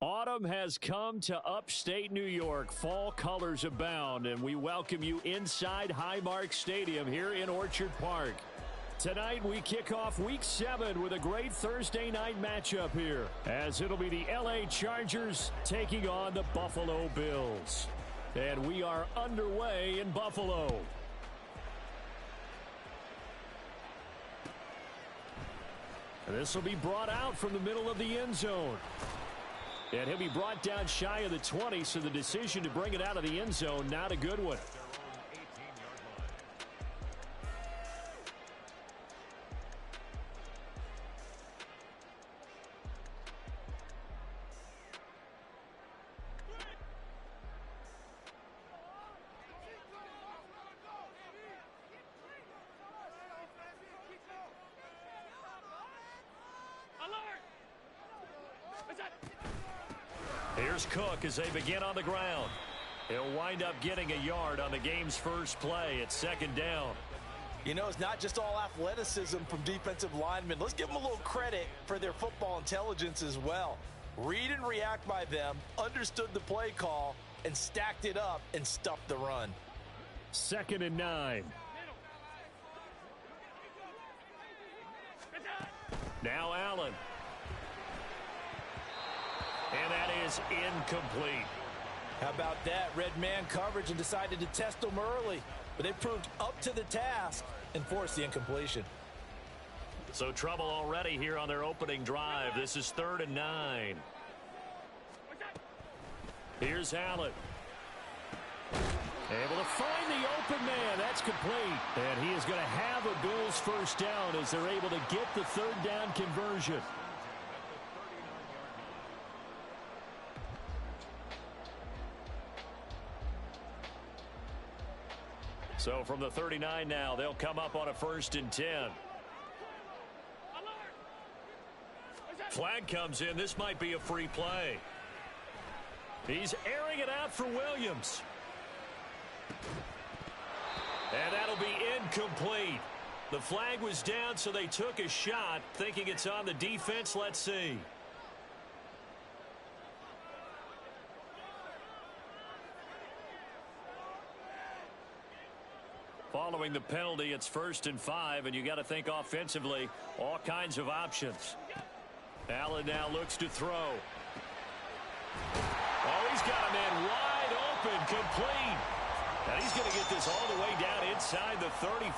Autumn has come to upstate New York. Fall colors abound, and we welcome you inside Highmark Stadium here in Orchard Park. Tonight, we kick off Week 7 with a great Thursday night matchup here, as it'll be the L.A. Chargers taking on the Buffalo Bills. And we are underway in Buffalo. This will be brought out from the middle of the end zone. And he'll be brought down shy of the 20, so the decision to bring it out of the end zone, not a good one. Here's Cook as they begin on the ground. He'll wind up getting a yard on the game's first play. It's second down. You know, it's not just all athleticism from defensive linemen. Let's give them a little credit for their football intelligence as well. Read and react by them, understood the play call, and stacked it up and stuffed the run. 2nd and 9. Now Allen. And that is incomplete. How about that? Red man coverage and decided to test them early. But they proved up to the task and forced the incompletion. So trouble already here on their opening drive. This is 3rd and 9. Here's Allen. Able to find the open man. That's complete. And he is going to have a Bills first down as they're able to get the 3rd down conversion. So from the 39 now, they'll come up on a 1st and 10. Flag comes in. This might be a free play. He's airing it out for Williams. And that'll be incomplete. The flag was down, so they took a shot, thinking it's on the defense. Let's see. Following the penalty, it's 1st and 5, and you got to think offensively, all kinds of options. Allen now looks to throw. Oh, he's got a man wide open, complete. And he's going to get this all the way down inside the 35.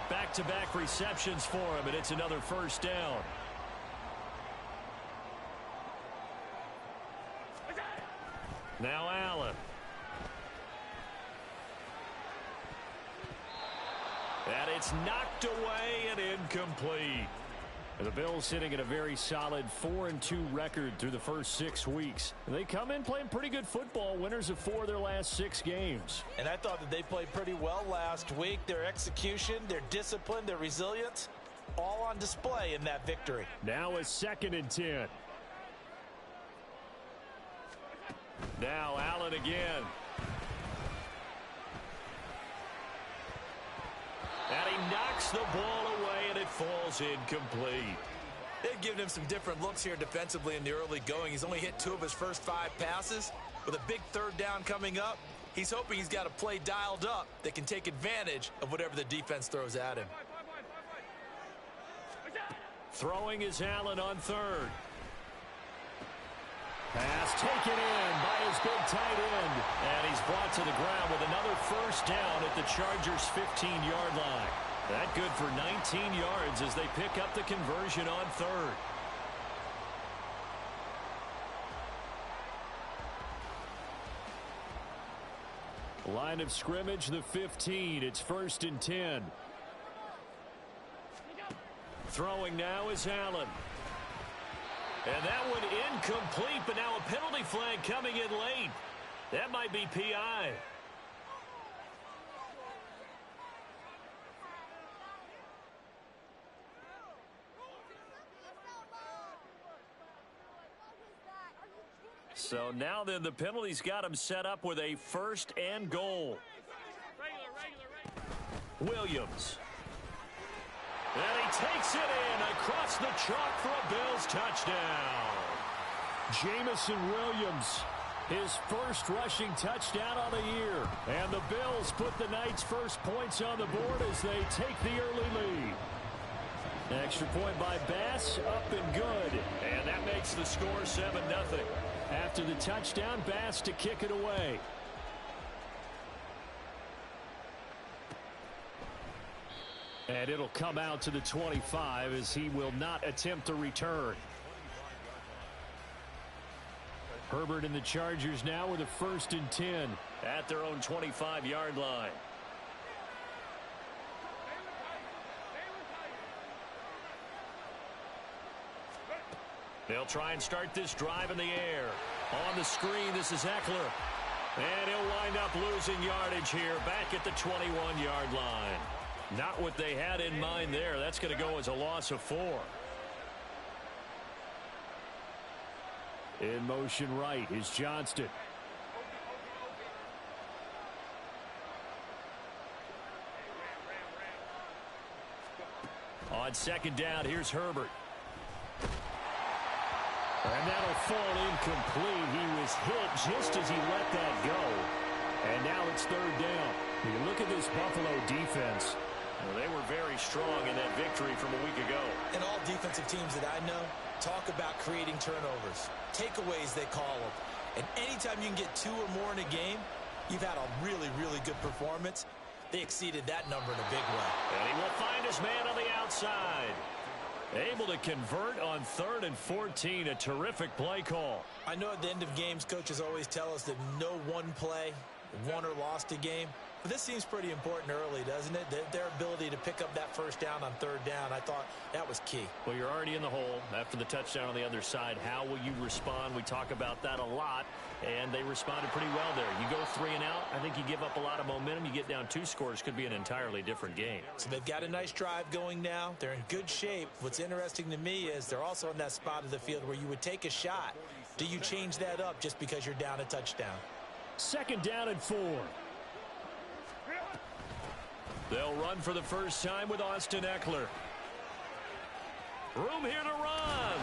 Back-to-back receptions for him, and it's another first down. Now Allen. And it's knocked away and incomplete. And the Bills sitting at a very solid 4-2 record through the first 6 weeks. And they come in playing pretty good football, winners of 4 of their last 6 games. And I thought that they played pretty well last week. Their execution, their discipline, their resilience, all on display in that victory. Now a 2nd and 10. Now Allen again. And he knocks the ball away, and it falls incomplete. They've given him some different looks here defensively in the early going. He's only hit 2 of his first 5 passes. With a big 3rd down coming up, he's hoping he's got a play dialed up that can take advantage of whatever the defense throws at him. Throwing is Allen on 3rd. Pass taken in by his big tight end. And he's brought to the ground with another first down at the Chargers' 15-yard line. That good for 19 yards as they pick up the conversion on 3rd. Line of scrimmage, the 15. It's 1st and 10. Throwing now is Allen. And that one incomplete, but now a penalty flag coming in late. That might be PI. So now then the penalty's got him set up with a 1st and goal. Williams. And he takes it in across the chalk for a Bills touchdown. Jamison Williams, his first rushing touchdown on the year. And the Bills put the Knights' first points on the board as they take the early lead. Extra point by Bass, up and good. And that makes the score 7-0. After the touchdown, Bass to kick it away. And it'll come out to the 25 as he will not attempt to return. Herbert and the Chargers now with a 1st and 10. At their own 25-yard line. They'll try and start this drive in the air. On the screen, this is Eckler. And he'll wind up losing yardage here back at the 21-yard line. Not what they had in mind there. That's going to go as a loss of 4. In motion right is Johnston. On 2nd down, here's Herbert. And that'll fall incomplete. He was hit just as he let that go. And now it's 3rd down. You look at this Buffalo defense. Well, they were very strong in that victory from a week ago. And all defensive teams that I know talk about creating turnovers. Takeaways, they call them. And anytime you can get 2 or more in a game, you've had a really, really good performance. They exceeded that number in a big way. And he will find his man on the outside. Able to convert on 3rd and 14. A terrific play call. I know at the end of games, coaches always tell us that no one play won or lost a game. But this seems pretty important early, doesn't it? Their ability to pick up that 1st down on 3rd down, I thought that was key. Well, you're already in the hole after the touchdown on the other side. How will you respond? We talk about that a lot, and they responded pretty well there. You go 3 and out, I think you give up a lot of momentum. You get down 2 scores, could be an entirely different game. So they've got a nice drive going now. They're in good shape. What's interesting to me is they're also in that spot of the field where you would take a shot. Do you change that up just because you're down a touchdown? 2nd down and 4. They'll run for the first time with Austin Eckler. Room here to run.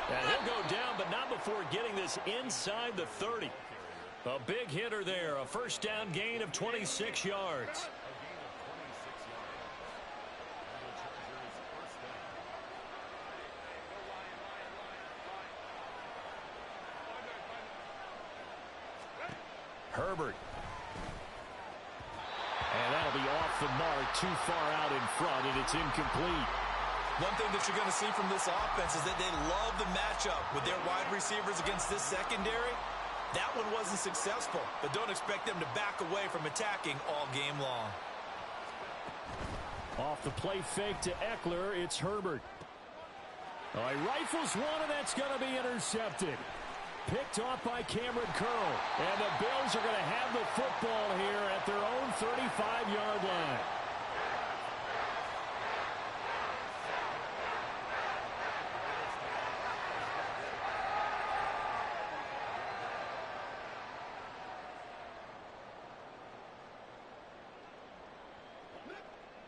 And he'll go down, but not before getting this inside the 30. A big hitter there. A 1st down gain of 26 yards. Herbert. And that'll be off the mark, too far out in front, and it's incomplete. One thing that you're going to see from this offense is that they love the matchup with their wide receivers against this secondary. That one wasn't successful, but don't expect them to back away from attacking all game long. Off the play fake to Eckler, it's Herbert. Oh, he rifles one, and that's going to be intercepted. Picked off by Cameron Curl. And the Bills are going to have the football here at their own 35-yard line.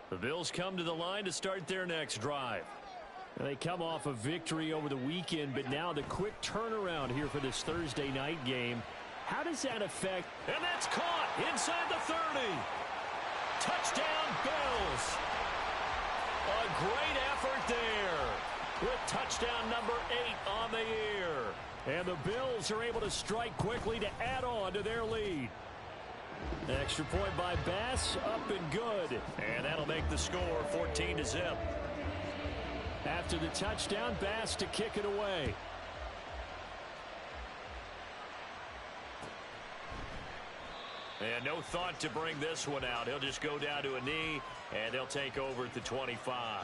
The Bills come to the line to start their next drive. They come off a victory over the weekend, but now the quick turnaround here for this Thursday night game. How does that affect? And that's caught inside the 30. Touchdown, Bills. A great effort there with touchdown number 8 on the year. And the Bills are able to strike quickly to add on to their lead. Extra point by Bass, up and good. And that'll make the score 14-0. After the touchdown, Bass to kick it away. And no thought to bring this one out. He'll just go down to a knee, and they'll take over at the 25.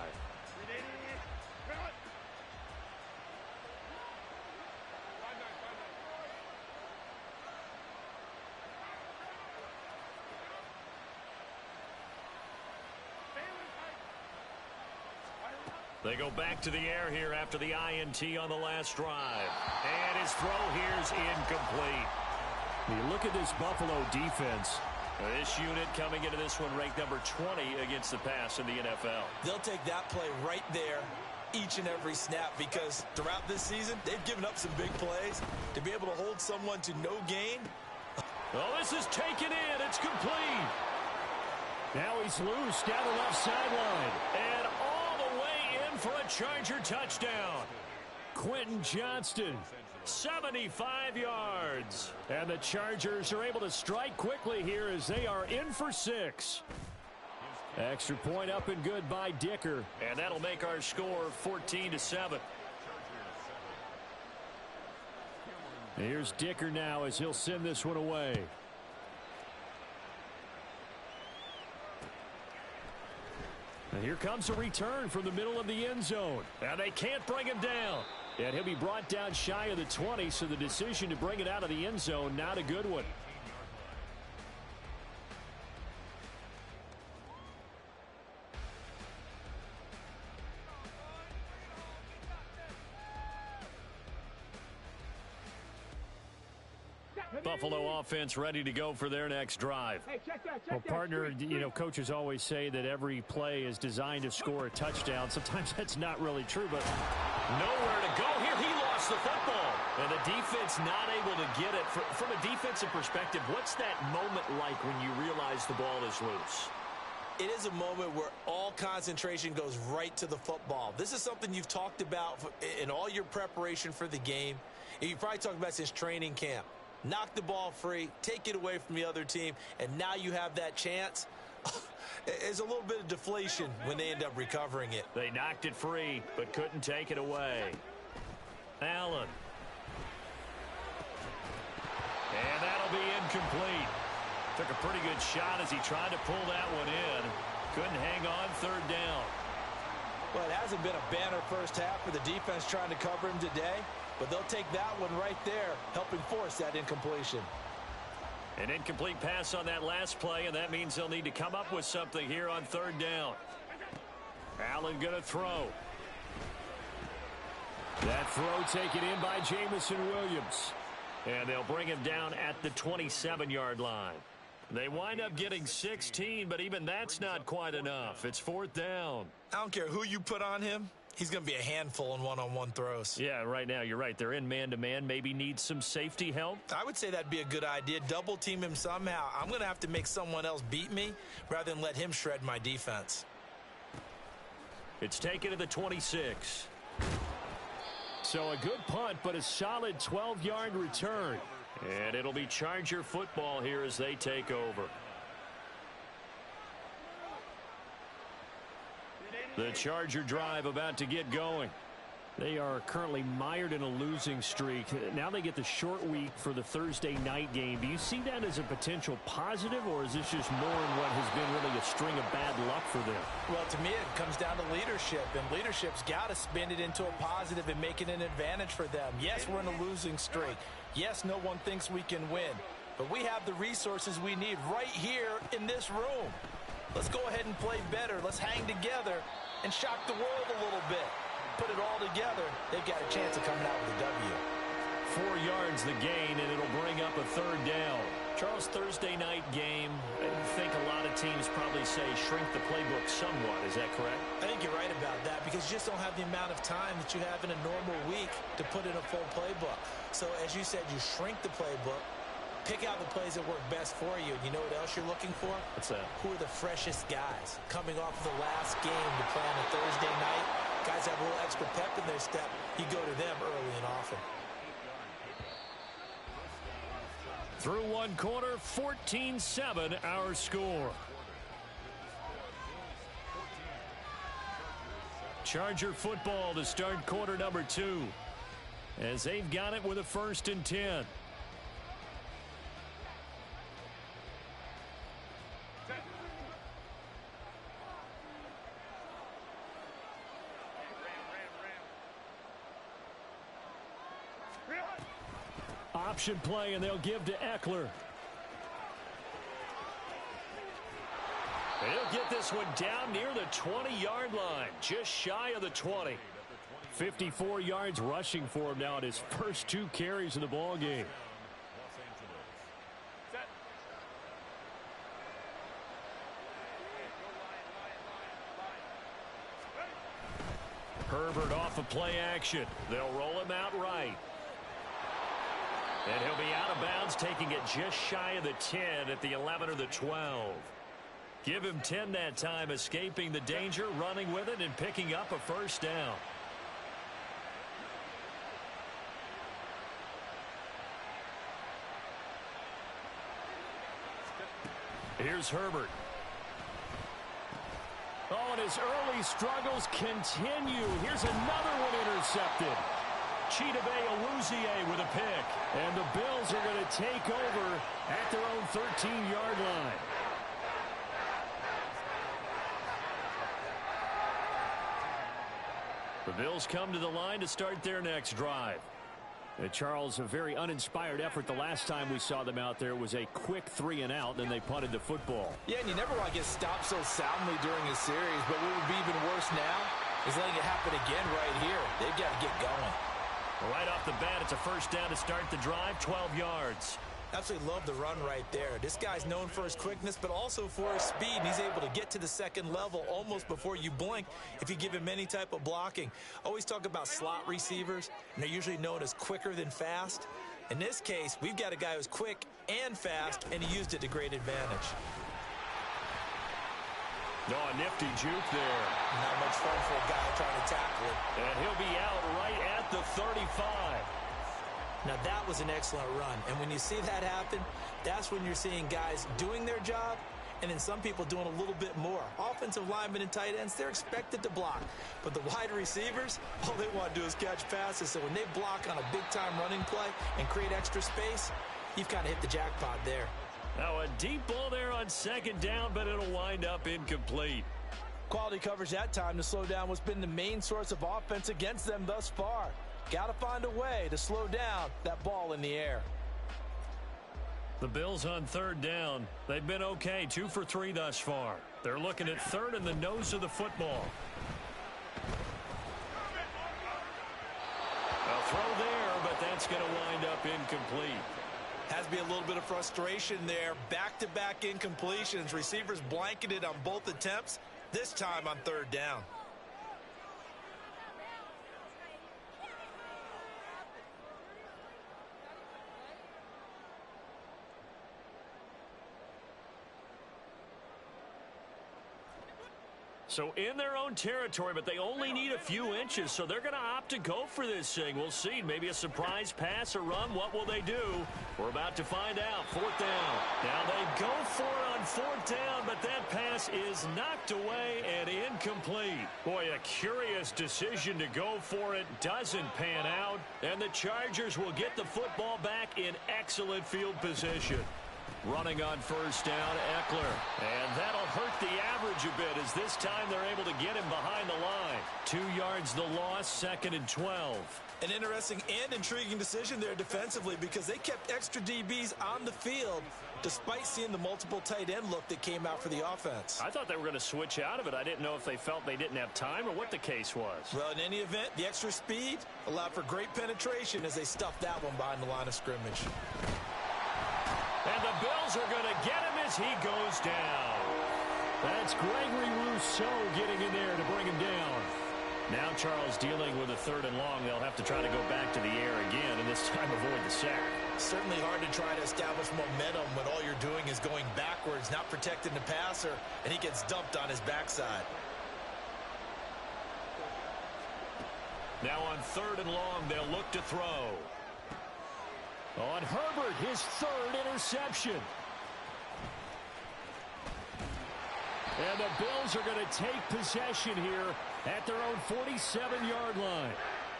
They go back to the air here after the INT on the last drive. And his throw here's incomplete. You look at this Buffalo defense. This unit coming into this one ranked number 20 against the pass in the NFL. They'll take that play right there each and every snap because throughout this season, they've given up some big plays. To be able to hold someone to no gain. Oh, this is taken in. It's complete. Now he's loose down the left sideline. And all the way in for a Charger touchdown. Quentin Johnston. 75 yards. And the Chargers are able to strike quickly here as they are in for 6. Extra point up and good by Dicker. And that'll make our score 14-7. Here's Dicker now as he'll send this one away. And here comes a return from the middle of the end zone. And they can't bring him down. And he'll be brought down shy of the 20, so the decision to bring it out of the end zone, not a good one. Buffalo offense ready to go for their next drive. Well, partner, you know, coaches always say that every play is designed to score a touchdown. Sometimes that's not really true, but nowhere to go here. He lost the football. And the defense not able to get it. From a defensive perspective, what's that moment like when you realize the ball is loose? It is a moment where all concentration goes right to the football. This is something you've talked about in all your preparation for the game. And you've probably talked about since training camp. Knock the ball free, take it away from the other team, and now you have that chance. There's a little bit of deflation when they end up recovering it. They knocked it free, but couldn't take it away. Allen. And that'll be incomplete. Took a pretty good shot as he tried to pull that one in. Couldn't hang on third down. Well, it hasn't been a banner first half for the defense trying to cover him today. But they'll take that one right there, helping force that incompletion. An incomplete pass on that last play, and that means they'll need to come up with something here on third down. Allen going to throw. That throw taken in by Jamison Williams. And they'll bring him down at the 27-yard line. They wind up getting 16, but even that's not quite enough. It's fourth down. I don't care who you put on him. He's going to be a handful in one-on-one throws. Yeah, right now, you're right. They're in man-to-man. Maybe need some safety help. I would say that'd be a good idea. Double team him somehow. I'm going to have to make someone else beat me rather than let him shred my defense. It's taken to the 26. So a good punt, but a solid 12-yard return. And it'll be Charger football here as they take over. The Charger drive about to get going. They are currently mired in a losing streak. Now they get the short week for the Thursday night game. Do you see that as a potential positive, or is this just more in what has been really a string of bad luck for them? Well, to me, it comes down to leadership, and leadership's got to spin it into a positive and make it an advantage for them. Yes, we're in a losing streak. Yes, no one thinks we can win, but we have the resources we need right here in this room. Let's go ahead and play better. Let's hang together and shock the world a little bit. Put it all together, they've got a chance of coming out with a W. 4 yards the gain, and it'll bring up a third down. Charles, Thursday night game, I think a lot of teams probably say shrink the playbook somewhat. Is that correct? I think you're right about that because you just don't have the amount of time that you have in a normal week to put in a full playbook. So as you said, you shrink the playbook, pick out the plays that work best for you. You know what else you're looking for? What's that? Who are the freshest guys coming off of the last game to play on a Thursday night? Guys have a little extra pep in their step. You go to them early and often. Through one quarter, 14-7 our score. Charger football to start quarter number 2 as they've got it with a 1st and 10. Option play, and they'll give to Eckler. He'll get this one down near the 20-yard line, just shy of the 20. 54 yards rushing for him now at his first 2 carries of the ball game. Herbert off of play action. They'll roll him out right. And he'll be out of bounds, taking it just shy of the 10 at the 11 or the 12. Give him 10 that time, escaping the danger, running with it, and picking up a first down. Here's Herbert. Oh, and his early struggles continue. Here's another one intercepted. Chidobe Awuzie with a pick. And the Bills are going to take over at their own 13-yard line. The Bills come to the line to start their next drive. Charles, a very uninspired effort the last time we saw them out there. It was a quick 3-and-out, then they punted the football. Yeah, and you never want to get stopped so soundly during a series, but what would be even worse now is letting it happen again right here. They've got to get going. Right off the bat, it's a first down to start the drive, 12 yards. Absolutely love the run right there. This guy's known for his quickness, but also for his speed. And he's able to get to the second level almost before you blink if you give him any type of blocking. Always talk about slot receivers, and they're usually known as quicker than fast. In this case, we've got a guy who's quick and fast, and he used it to great advantage. Oh, a nifty juke there. Not much fun for a guy trying to tackle it. And he'll be out right at the 35. Now, that was an excellent run. And when you see that happen, that's when you're seeing guys doing their job and then some people doing a little bit more. Offensive linemen and tight ends, they're expected to block. But the wide receivers, all they want to do is catch passes. So when they block on a big-time running play and create extra space, you've kind of hit the jackpot there. Now, a deep ball there on second down, but it'll wind up incomplete. Quality coverage that time to slow down what's been the main source of offense against them thus far. Got to find a way to slow down that ball in the air. The Bills on third down. They've been okay, 2 for 3 thus far. They're looking at third in the nose of the football. A throw there, but that's going to wind up incomplete. Has to be a little bit of frustration there. Back-to-back incompletions. Receivers blanketed on both attempts, this time on third down. So in their own territory, but they only need a few inches, so they're going to opt to go for this thing. We'll see. Maybe a surprise pass or run. What will they do? We're about to find out. Fourth down. Now they go for it on fourth down, but that pass is knocked away and incomplete. Boy, a curious decision to go for it. Doesn't pan out, and the Chargers will get the football back in excellent field position. Running on first down, Eckler. And that'll hurt the average a bit as this time they're able to get him behind the line. 2 yards the loss, 2nd and 12. An interesting and intriguing decision there defensively because they kept extra DBs on the field despite seeing the multiple tight end look that came out for the offense. I thought they were going to switch out of it. I didn't know if they felt they didn't have time or what the case was. Well, in any event, the extra speed allowed for great penetration as they stuffed that one behind the line of scrimmage. And the Bills are going to get him as he goes down. That's Gregory Rousseau getting in there to bring him down. Now Charles dealing with a 3rd and long. They'll have to try to go back to the air again, and this time avoid the sack. Certainly hard to try to establish momentum when all you're doing is going backwards, not protecting the passer, and he gets dumped on his backside. Now on 3rd and long, they'll look to throw. On Herbert, his 3rd interception. And the Bills are going to take possession here at their own 47-yard line.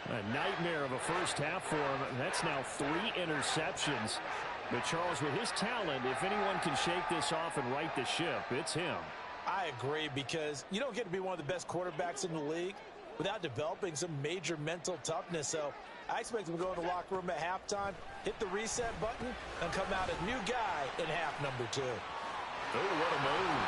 A nightmare of a first half for him. That's now 3 interceptions. But Charles, with his talent, if anyone can shake this off and right the ship, it's him. I agree, because you don't get to be one of the best quarterbacks in the league without developing some major mental toughness. So I expect him to go in the locker room at halftime, hit the reset button, and come out a new guy in half number 2. Oh, what a move.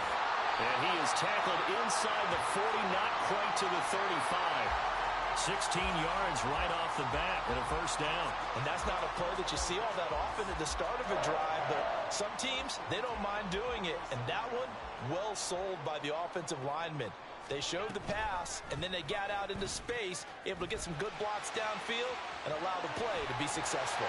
And he is tackled inside the 40, not quite to the 35. 16 yards right off the bat and a first down. And that's not a play that you see all that often at the start of a drive, but some teams, they don't mind doing it. And that one, well sold by the offensive lineman. They showed the pass, and then they got out into space, able to get some good blocks downfield and allow the play to be successful.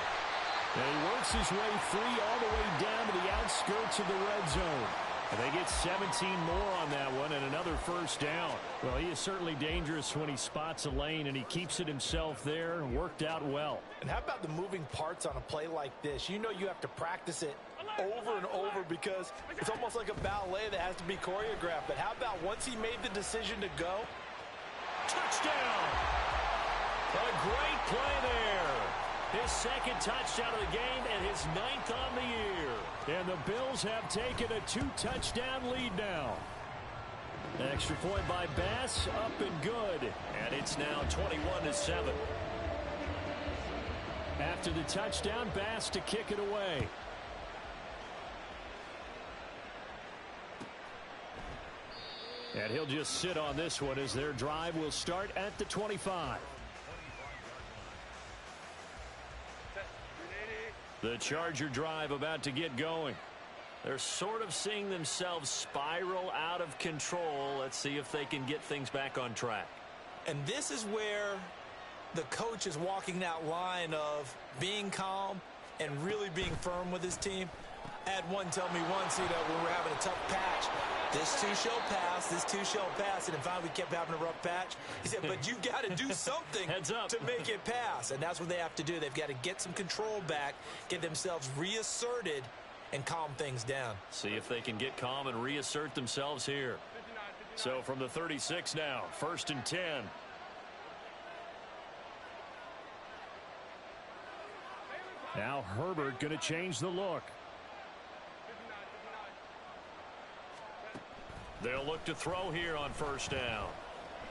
And he works his way free all the way down to the outskirts of the red zone. And they get 17 more on that one and another first down. Well, he is certainly dangerous when he spots a lane, and he keeps it himself there. Worked out well. And how about the moving parts on a play like this? You know you have to practice it over and over because it's almost like a ballet that has to be choreographed. But how about once he made the decision to go? Touchdown! A great play there. His second touchdown of the game and his 9th on the year. And the Bills have taken a 2-touchdown lead now. Extra point by Bass, up and good. And it's now 21-7. After the touchdown, Bass to kick it away. And he'll just sit on this one as their drive will start at the 25. The Charger drive about to get going. They're sort of seeing themselves spiral out of control. Let's see if they can get things back on track. And this is where the coach is walking that line of being calm and really being firm with his team. I had one tell me once, when we were having a tough patch, this too shall pass, this too shall pass, and finally we kept having a rough patch. He said, but you got to do something Heads up. to make it pass, and that's what they have to do. They've got to get some control back, get themselves reasserted, and calm things down. See if they can get calm and reassert themselves here. So from the 36 now, 1st and 10. Now Herbert going to change the look. They'll look to throw here on 1st down.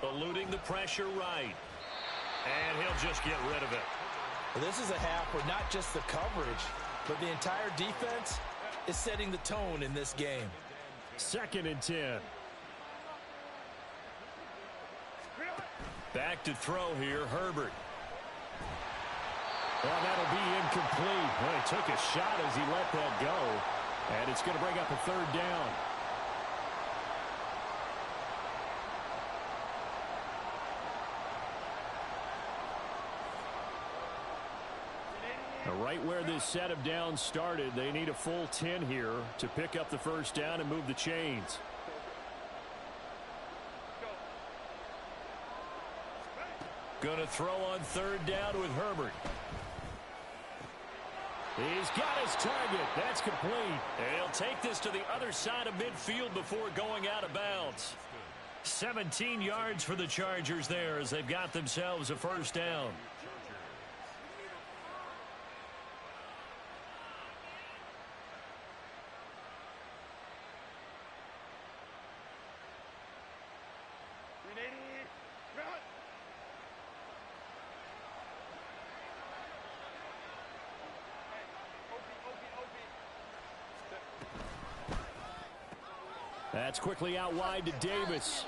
Eluding the pressure right. And he'll just get rid of it. Well, this is a half where not just the coverage, but the entire defense is setting the tone in this game. 2nd and 10. Back to throw here, Herbert. Well, that'll be incomplete. Well, he took a shot as he let that go. And it's going to bring up a 3rd down. Right where this set of downs started, they need a full 10 here to pick up the 1st down and move the chains. Gonna throw on 3rd down with Herbert. He's got his target. That's complete. And he'll take this to the other side of midfield before going out of bounds. 17 yards for the Chargers there as they've got themselves a 1st down. That's quickly out wide to Davis.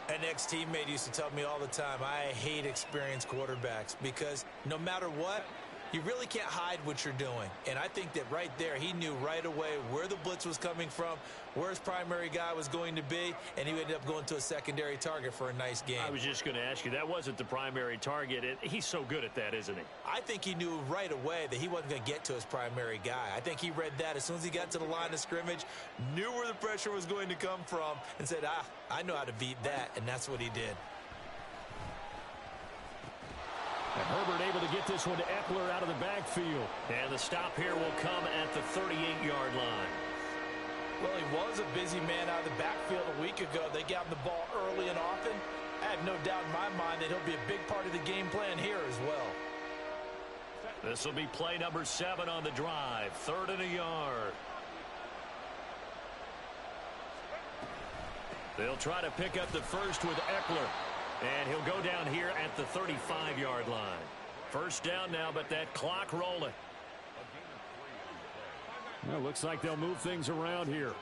An ex-teammate used to tell me all the time, I hate experienced quarterbacks because no matter what, you really can't hide what you're doing. And I think that right there, he knew right away where the blitz was coming from, where his primary guy was going to be, and he ended up going to a secondary target for a nice game. I was just going to ask you, that wasn't the primary target. He's so good at that, isn't he? I think he knew right away that he wasn't going to get to his primary guy. I think he read that as soon as he got to the line of scrimmage, knew where the pressure was going to come from, and said, I know how to beat that, and that's what he did. And Herbert able to get this one to Eckler out of the backfield. And the stop here will come at the 38-yard line. Well, he was a busy man out of the backfield a week ago. They got him the ball early and often. I have no doubt in my mind that he'll be a big part of the game plan here as well. This will be play number 7 on the drive. 3rd and a yard. They'll try to pick up the first with Eckler. And he'll go down here at the 35-yard line. 1st down now, but that clock rolling. Well, looks like they'll move things around here.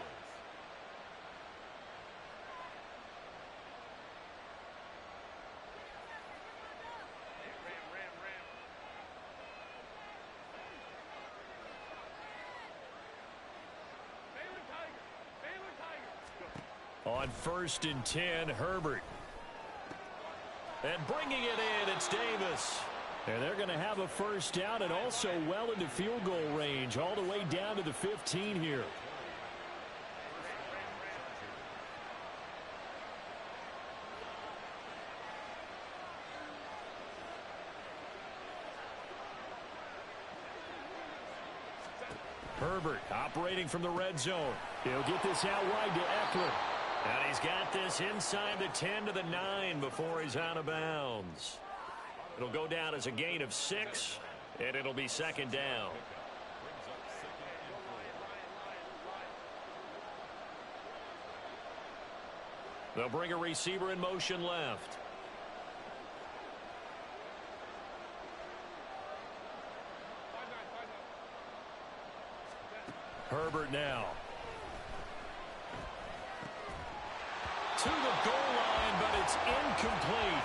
On 1st and 10, Herbert. And bringing it in, it's Davis. And they're going to have a first down and also well into field goal range, all the way down to the 15 here. Herbert operating from the red zone. He'll get this out wide to Eckler. And he's got this inside the 10 to the 9 before he's out of bounds. It'll go down as a gain of 6, and it'll be 2nd down. They'll bring a receiver in motion left. Herbert now. To the goal line, but it's incomplete.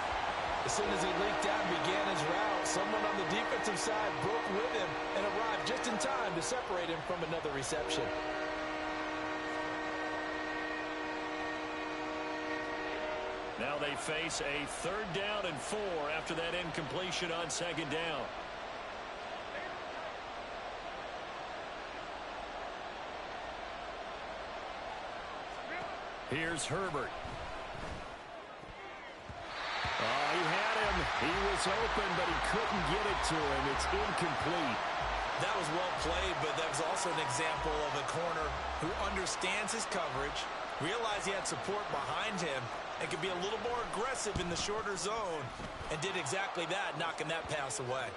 As soon as he leaked out and began his route, someone on the defensive side broke with him and arrived just in time to separate him from another reception. Now they face a 3rd down and 4 after that incompletion on 2nd down. Here's Herbert. Oh, he had him. He was open, but he couldn't get it to him. It's incomplete. That was well played, but that was also an example of a corner who understands his coverage, realized he had support behind him, and could be a little more aggressive in the shorter zone, and did exactly that, knocking that pass away.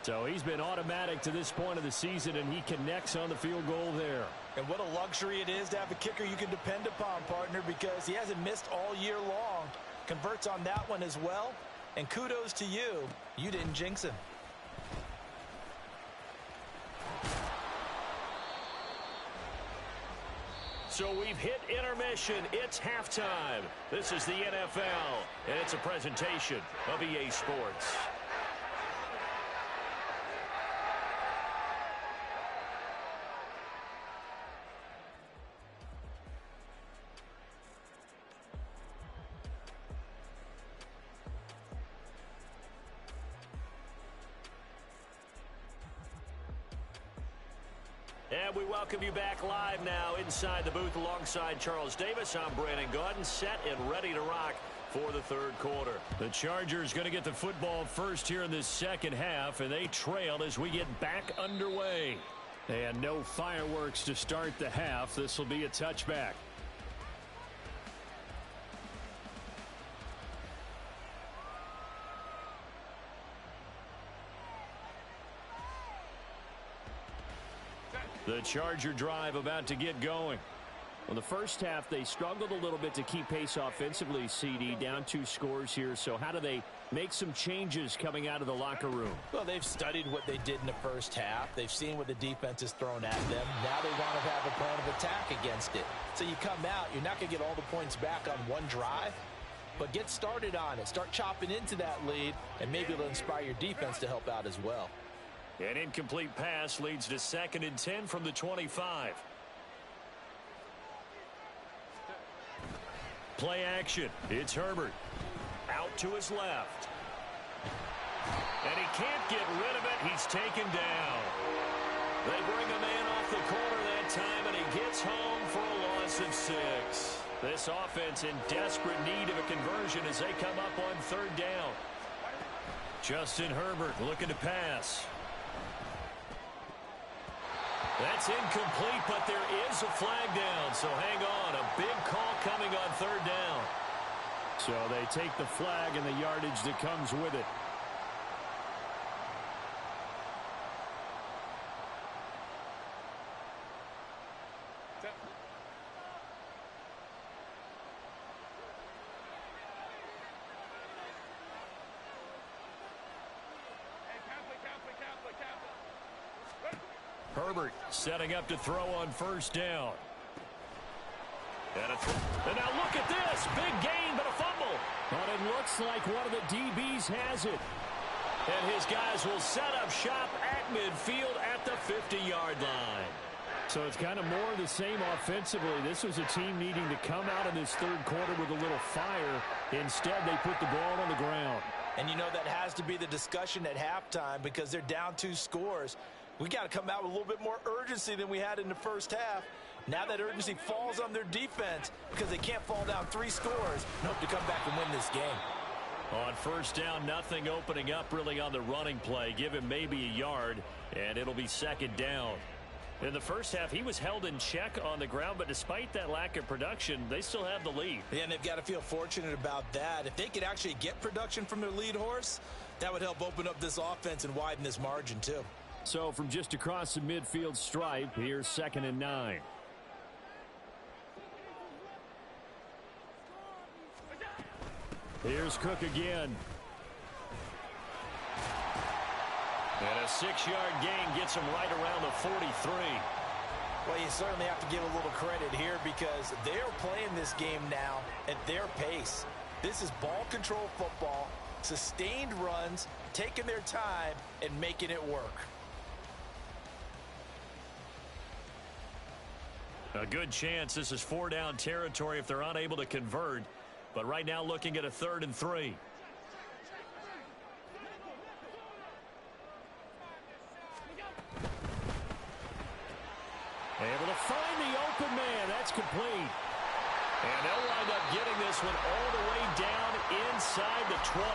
So he's been automatic to this point of the season, and he connects on the field goal there. And what a luxury it is to have a kicker you can depend upon, partner, because he hasn't missed all year long. Converts on that one as well. And kudos to you. You didn't jinx him. So we've hit intermission. It's halftime. This is the NFL, and it's a presentation of EA Sports. And we welcome you back live now inside the booth alongside Charles Davis. I'm Brandon Gaudin, set and ready to rock for the 3rd quarter. The Chargers going to get the football first here in this 2nd half, and they trail as we get back underway. And no fireworks to start the half. This will be a touchback. The Charger drive about to get going. Well, the first half, they struggled a little bit to keep pace offensively, CD, down 2 scores here. So how do they make some changes coming out of the locker room? Well, they've studied what they did in the first half. They've seen what the defense has thrown at them. Now they want to have a plan of attack against it. So you come out, you're not going to get all the points back on one drive, but get started on it. Start chopping into that lead, and maybe it'll inspire your defense to help out as well. An incomplete pass leads to 2nd and 10 from the 25. Play action. It's Herbert. Out to his left. And he can't get rid of it. He's taken down. They bring a man off the corner that time, and he gets home for a loss of 6. This offense in desperate need of a conversion as they come up on 3rd down. Justin Herbert looking to pass. That's incomplete, but there is a flag down, so hang on. A big call coming on 3rd down. So they take the flag and the yardage that comes with it. Herbert setting up to throw on 1st down. And now look at this. Big gain, but a fumble. But it looks like one of the DBs has it. And his guys will set up shop at midfield at the 50-yard line. So it's kind of more of the same offensively. This was a team needing to come out in this third quarter with a little fire. Instead, they put the ball on the ground. And you know that has to be the discussion at halftime because they're down 2 scores. We got to come out with a little bit more urgency than we had in the first half. Now that urgency falls on their defense because they can't fall down 3 scores and hope to come back and win this game. On first down, nothing opening up really on the running play. Give him maybe a yard, and it'll be second down. In the first half, he was held in check on the ground, but despite that lack of production, they still have the lead. Yeah, and they've got to feel fortunate about that. If they could actually get production from their lead horse, that would help open up this offense and widen this margin too. So from just across the midfield stripe, here's 2nd and 9. Here's Cook again. And a 6-yard gain gets him right around the 43. Well, you certainly have to give a little credit here because they're playing this game now at their pace. This is ball control football, sustained runs, taking their time, and making it work. A good chance this is 4-down territory if they're unable to convert. But right now looking at a 3rd and 3. Able to find the open man. That's complete. And they'll wind up getting this one all the way down inside the 20.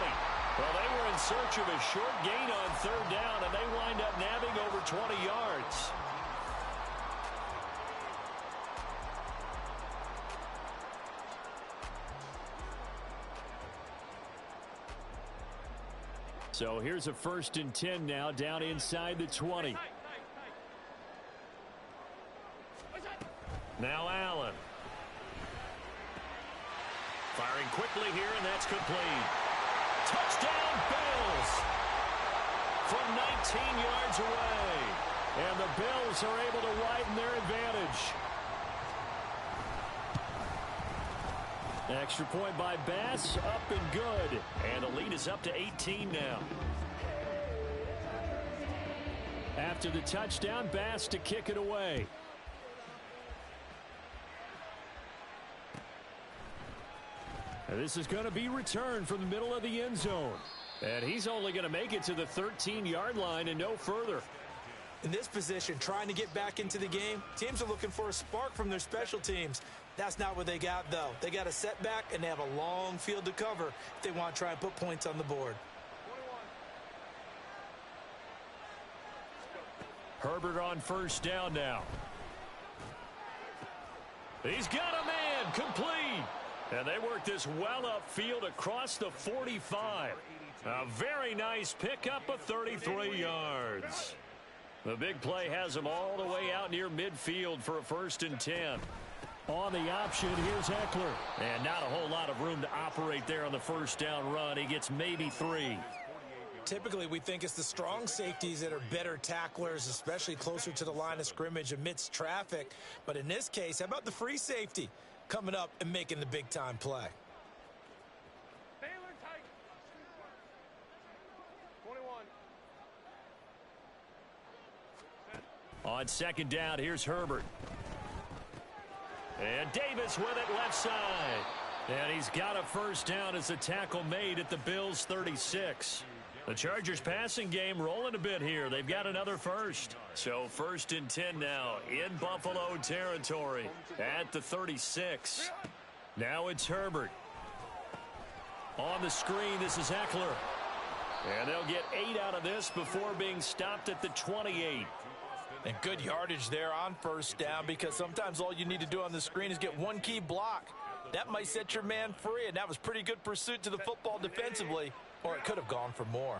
Well, they were in search of a short gain on 3rd down, and they wind up nabbing over 20 yards. So here's a 1st and 10 now down inside the 20. Now Allen. Firing quickly here, and that's complete. Touchdown, Bills! From 19 yards away. And the Bills are able to widen their advantage. Extra point by Bass, up and good. And the lead is up to 18 now. After the touchdown, Bass to kick it away. And this is going to be returned from the middle of the end zone. And he's only going to make it to the 13-yard line and no further. In this position, trying to get back into the game, teams are looking for a spark from their special teams. That's not what they got, though. They got a setback, and they have a long field to cover if they want to try and put points on the board. Herbert on 1st down now. He's got a man, complete. And they work this well upfield across the 45. A very nice pickup of 33 yards. The big play has him all the way out near midfield for a 1st and 10. On the option, here's Eckler. And not a whole lot of room to operate there on the 1st down run. He gets maybe 3. Typically, we think it's the strong safeties that are better tacklers, especially closer to the line of scrimmage amidst traffic. But in this case, how about the free safety coming up and making the big-time play? On 2nd down, here's Herbert. And Davis with it left side. And he's got a 1st down as the tackle made at the Bills' 36. The Chargers passing game rolling a bit here. They've got another 1st. So 1st and 10 now in Buffalo territory at the 36. Now it's Herbert. On the screen, this is Eckler. And they'll get 8 out of this before being stopped at the 28. And good yardage there on 1st down because sometimes all you need to do on the screen is get one key block. That might set your man free, and that was pretty good pursuit to the football defensively, or it could have gone for more.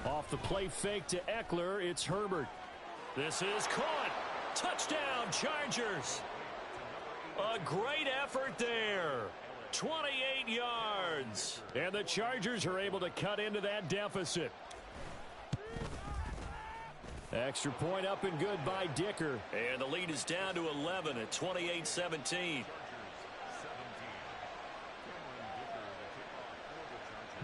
Off the play fake to Eckler, it's Herbert. This is caught. Touchdown, Chargers. A great effort there. 28 yards. And the Chargers are able to cut into that deficit. Extra point up and good by Dicker. And the lead is down to 11 at 28-17.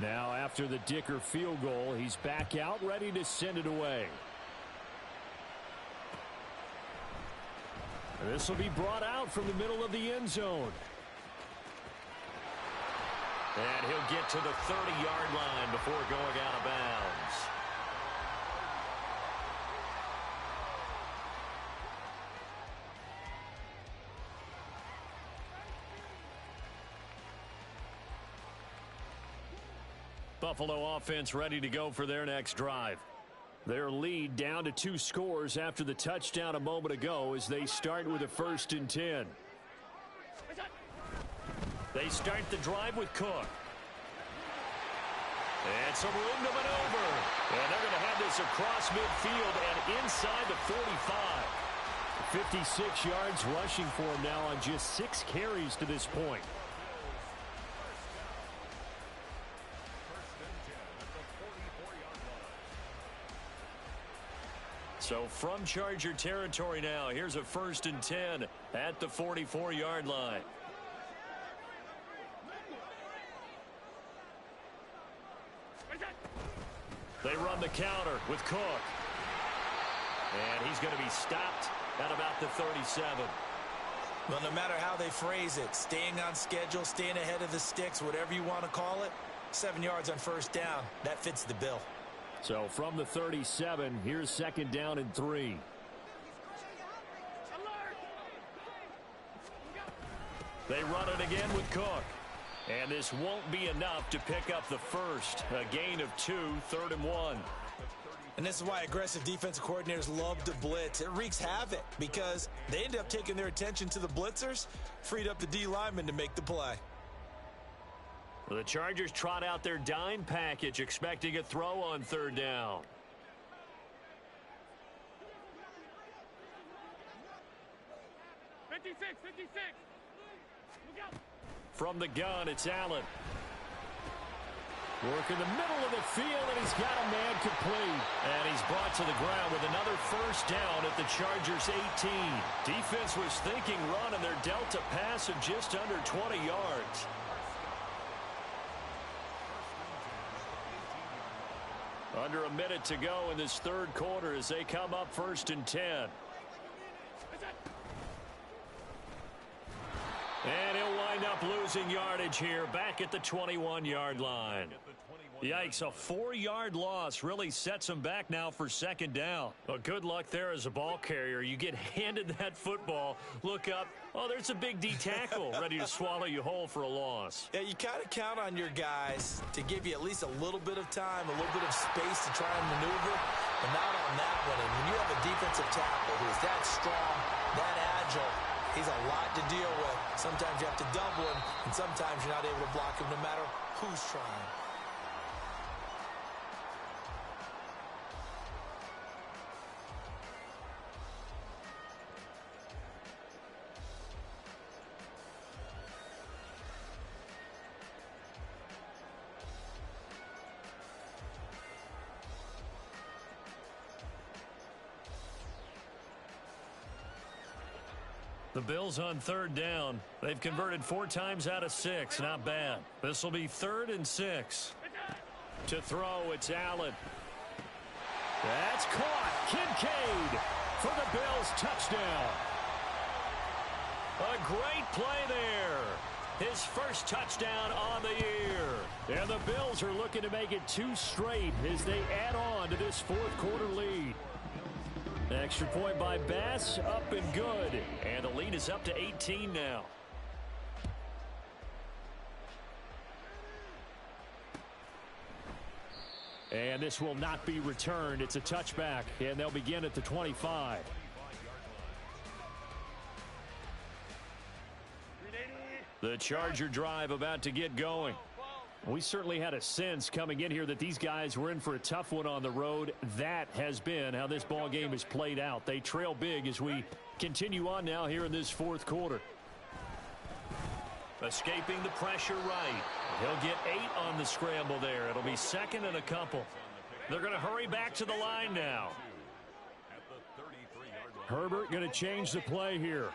Now after the Dicker field goal, he's back out ready to send it away. This will be brought out from the middle of the end zone. And he'll get to the 30-yard line before going out of bounds. Buffalo offense ready to go for their next drive. Their lead down to 2 scores after the touchdown a moment ago as they start with a 1st and 10. They start the drive with Cook. And some room to maneuver. And they're going to have this across midfield and inside the 45. 56 yards rushing for him now on just 6 carries to this point. So from Charger territory now, here's a 1st and 10 at the 44-yard line. They run the counter with Cook. And he's going to be stopped at about the 37. Well, no matter how they phrase it, staying on schedule, staying ahead of the sticks, whatever you want to call it, 7 yards on 1st down, that fits the bill. So from the 37, here's 2nd down and 3. They run it again with Cook. And this won't be enough to pick up the first. A gain of 2, 3rd and 1. And this is why aggressive defensive coordinators love to blitz. It wreaks havoc because they end up taking their attention to the blitzers, freed up the D lineman to make the play. Well, the Chargers trot out their dime package, expecting a throw on 3rd down. From the gun, it's Allen. Work in the middle of the field, and he's got a man complete. And he's brought to the ground with another 1st down at the Chargers' 18. Defense was thinking run, and they're dealt a pass of just under 20 yards. Under a minute to go in this 3rd quarter as they come up 1st and 10. And he'll wind up losing yardage here back at the 21-yard line. Yikes, a 4-yard loss really sets him back now for 2nd down. Well, good luck there as a ball carrier. You get handed that football, look up, oh, there's a big D tackle ready to swallow you whole for a loss. Yeah, you kind of count on your guys to give you at least a little bit of time, a little bit of space to try and maneuver, but not on that one. And when you have a defensive tackle who is that strong, that agile, he's a lot to deal with. Sometimes you have to double him, and sometimes you're not able to block him no matter who's trying. The Bills on 3rd down. They've converted 4 times out of 6. Not bad. This will be 3rd and 6. To throw, it's Allen. That's caught. Kincaid for the Bills touchdown. A great play there. His first touchdown on the year. And the Bills are looking to make it 2 straight as they add on to this 4th quarter lead. Extra point by Bass, up and good. And the lead is up to 18 now. And this will not be returned. It's a touchback, and they'll begin at the 25. The Charger drive about to get going. We certainly had a sense coming in here that these guys were in for a tough one on the road. That has been how this ball game has played out. They trail big as we continue on now here in this 4th quarter. Escaping the pressure right. He'll get 8 on the scramble there. It'll be 2nd and a couple. They're going to hurry back to the line now. Herbert going to change the play here.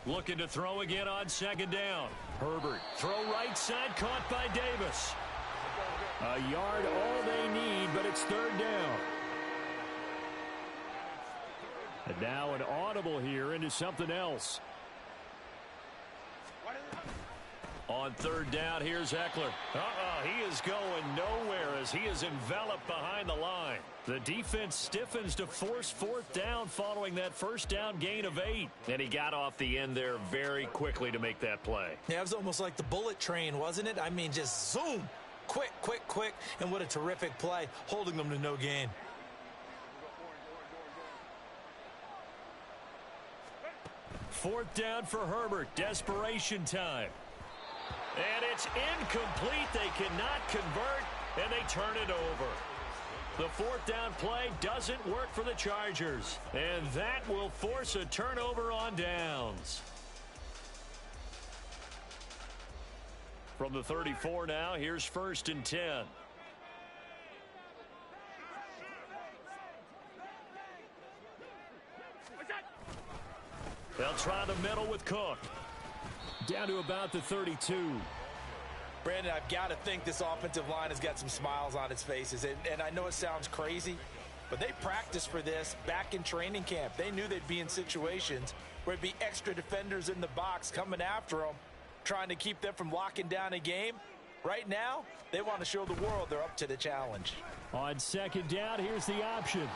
Looking to throw again on second down. Herbert, throw right side, caught by Davis. A yard all they need, but it's third down. And now an audible here into something else. On third down, here's Eckler. He is going nowhere as he is enveloped behind the line. The defense stiffens to force fourth down following that first down gain of 8. And he got off the end there very quickly to make that play. Yeah, it was almost like the bullet train, wasn't it? I mean, just zoom. Quick, quick, quick. And what a terrific play, holding them to no gain. Fourth down for Herbert. Desperation time. And it's incomplete. They cannot convert, and they turn it over. The fourth down play doesn't work for the Chargers, and that will force a turnover on downs. From the 34 now, here's first and 10. They'll try the middle with Cook. Down to about the 32. Brandon, I've got to think this offensive line has got some smiles on its faces. And I know it sounds crazy, but they practiced for this back in training camp. They knew they'd be in situations where there'd be extra defenders in the box coming after them, trying to keep them from locking down a game. Right now, they want to show the world they're up to the challenge. On second down, here's the option.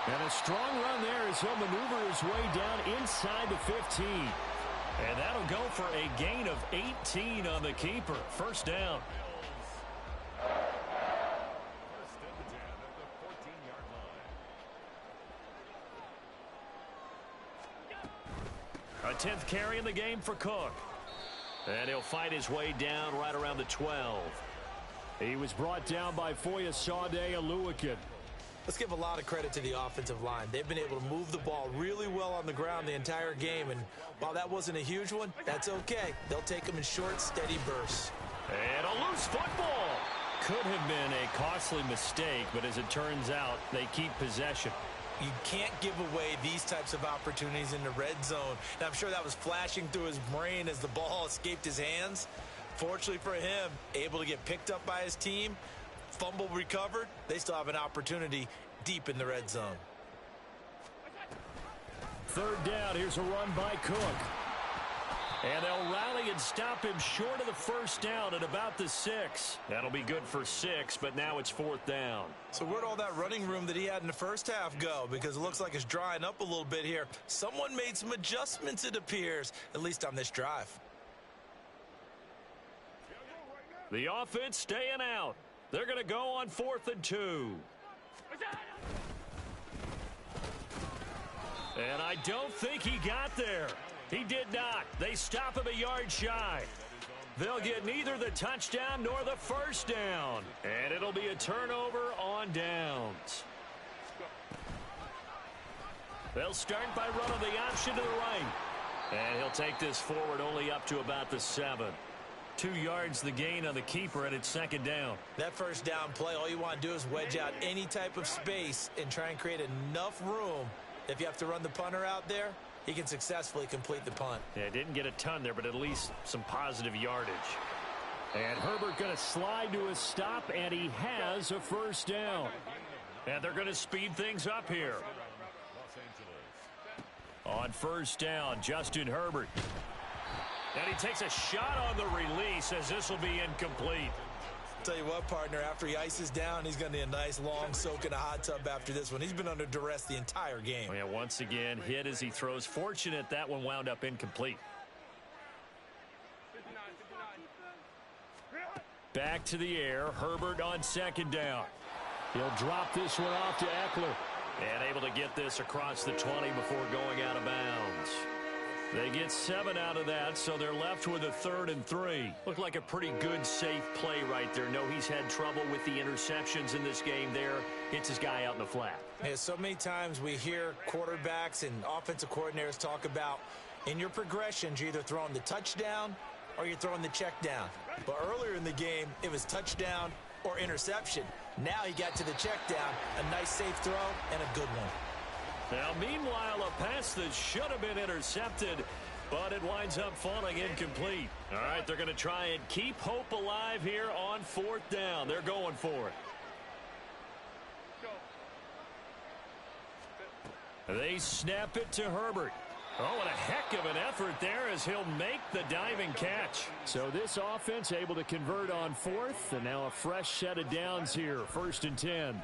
And a strong run there as he'll maneuver his way down inside the 15. And that'll go for a gain of 18 on the keeper. First down. A 10th carry in the game for Cook. And he'll fight his way down right around the 12. He was brought down by Foyesade Oluwakin. Let's give a lot of credit to the offensive line. They've been able to move the ball really well on the ground the entire game. And while that wasn't a huge one, that's okay. They'll take them in short, steady bursts. And a loose football. Could have been a costly mistake, but as it turns out, they keep possession. You can't give away these types of opportunities in the red zone. And I'm sure that was flashing through his brain as the ball escaped his hands. Fortunately for him, able to get picked up by his team, fumble recovered, they still have an opportunity deep in the red zone. Third down, here's a run by Cook. And they'll rally and stop him short of the first down at about the 6. That'll be good for 6, but now it's fourth down. So where'd all that running room that he had in the first half go? Because it looks like it's drying up a little bit here. Someone made some adjustments, it appears, at least on this drive. The offense staying out. They're going to go on 4th and 2. And I don't think he got there. He did not. They stop him a yard shy. They'll get neither the touchdown nor the first down. And it'll be a turnover on downs. They'll start by running the option to the right. And he'll take this forward only up to about the 7. 2 yards the gain on the keeper, and it's second down. That first down play, all you want to do is wedge out any type of space and try and create enough room. If you have to run the punter out there, he can successfully complete the punt. Yeah, didn't get a ton there, but at least some positive yardage. And Herbert going to slide to a stop, and he has a first down. And they're going to speed things up here. On first down, Justin Herbert. And he takes a shot on the release as this will be incomplete. Tell you what, partner, after he ices down, he's going to need a nice long soak in a hot tub after this one. He's been under duress the entire game. Oh, yeah, once again, hit as he throws. Fortunate that one wound up incomplete. Back to the air, Herbert on second down. He'll drop this one off to Eckler. And able to get this across the 20 before going out of bounds. They get 7 out of that, so they're left with a 3rd and 3. Looked like a pretty good, safe play right there. No, he's had trouble with the interceptions in this game there. Hits his guy out in the flat. Yeah, so many times we hear quarterbacks and offensive coordinators talk about in your progressions, you're either throwing the touchdown or you're throwing the check down. But earlier in the game, it was touchdown or interception. Now he got to the check down, a nice safe throw and a good one. Now, meanwhile, a pass that should have been intercepted, but it winds up falling incomplete. All right, they're going to try and keep hope alive here on 4th down. They're going for it. They snap it to Herbert. Oh, and a heck of an effort there as he'll make the diving catch. So this offense able to convert on 4th, and now a fresh set of downs here, 1st and 10.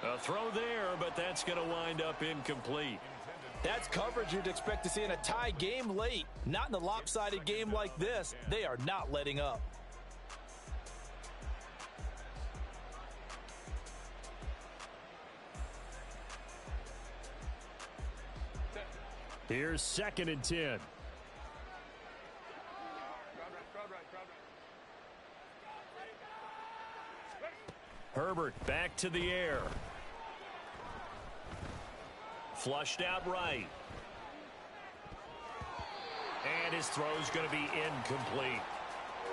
A throw there, but that's going to wind up incomplete. That's coverage you'd expect to see in a tie game late. Not in a lopsided game like this. They are not letting up. Here's 2nd and 10. Herbert back to the air. Flushed out right. And his throw's going to be incomplete.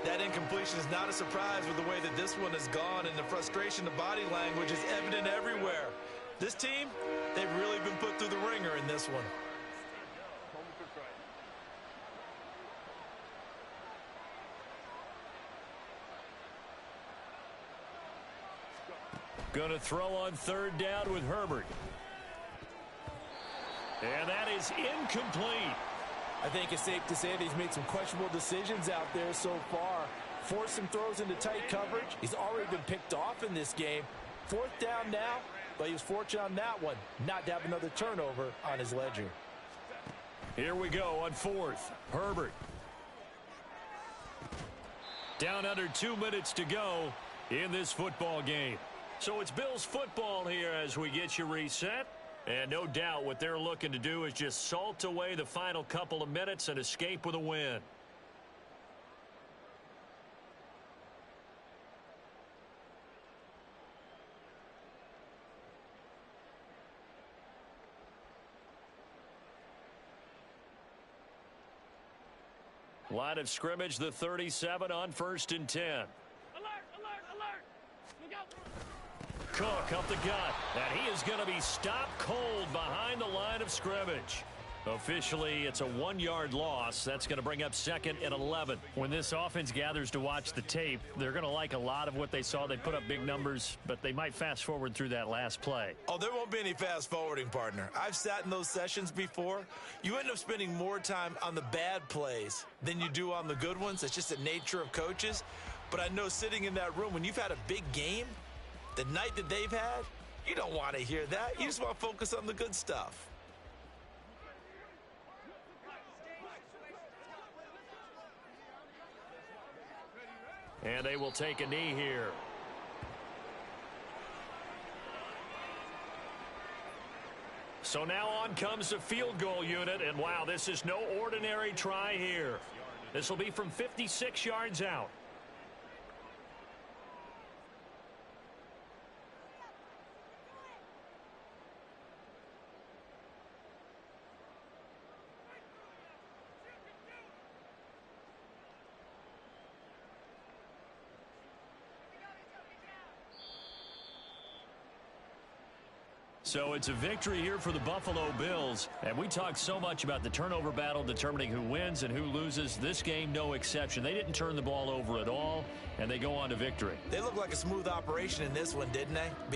That incompletion is not a surprise with the way that this one has gone, and the frustration, the body language is evident everywhere. This team, they've really been put through the ringer in this one. Going to throw on 3rd down with Herbert. And that is incomplete. I think it's safe to say that he's made some questionable decisions out there so far. Forced some throws into tight coverage. He's already been picked off in this game. 4th down now, but he was fortunate on that one not to have another turnover on his ledger. Here we go on 4th. Herbert. Down under 2 minutes to go in this football game. So it's Bills football here as we get you reset. And no doubt what they're looking to do is just salt away the final couple of minutes and escape with a win. Line of scrimmage, the 37 on 1st and 10. Alert, alert, alert. Look out. Cook up the gut, and he is going to be stopped cold behind the line of scrimmage. Officially, it's a 1-yard loss. That's going to bring up 2nd and 11. When this offense gathers to watch the tape, they're going to like a lot of what they saw. They put up big numbers, but they might fast forward through that last play. Oh, there won't be any fast forwarding, partner. I've sat in those sessions before. You end up spending more time on the bad plays than you do on the good ones. It's just the nature of coaches. But I know sitting in that room, when you've had a big game, the night that they've had, you don't want to hear that. You just want to focus on the good stuff. And they will take a knee here. So now on comes the field goal unit, and wow, this is no ordinary try here. This will be from 56 yards out. So it's a victory here for the Buffalo Bills. And we talked so much about the turnover battle determining who wins and who loses. This game, no exception. They didn't turn the ball over at all, and they go on to victory. They look like a smooth operation in this one, didn't they?